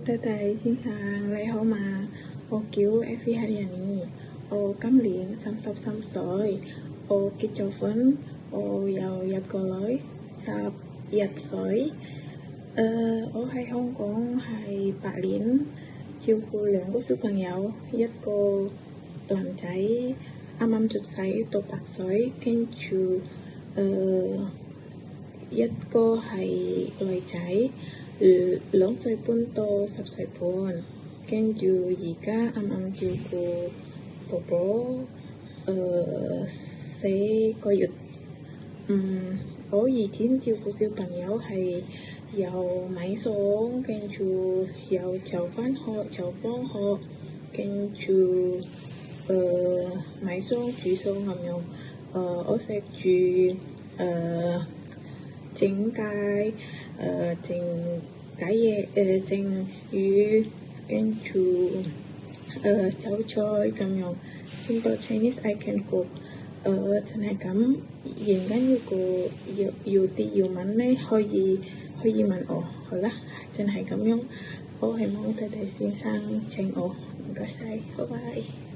弟弟先生你好嘛？我叫 Effie Haryani，我今年33歲，我結咗婚，我有一個女11歲。我喺香港係8年，照顧2個小朋友，一個男仔啱啱出世到8歲，跟住一個係女仔2歲半到10歲半，跟住而家啱啱照顧寶寶4個月。我以前照顧小朋友係有買餸，跟住有就返學就放學，跟住買餸煮餸咁樣。我識煮整雞嘢整魚，跟住炒菜咁樣。Simple Chinese I can cook。真係咁，認真如果要啲要問咧，可以問我，好啦，真係咁樣。我希望弟弟先生請我，唔該晒，拜拜。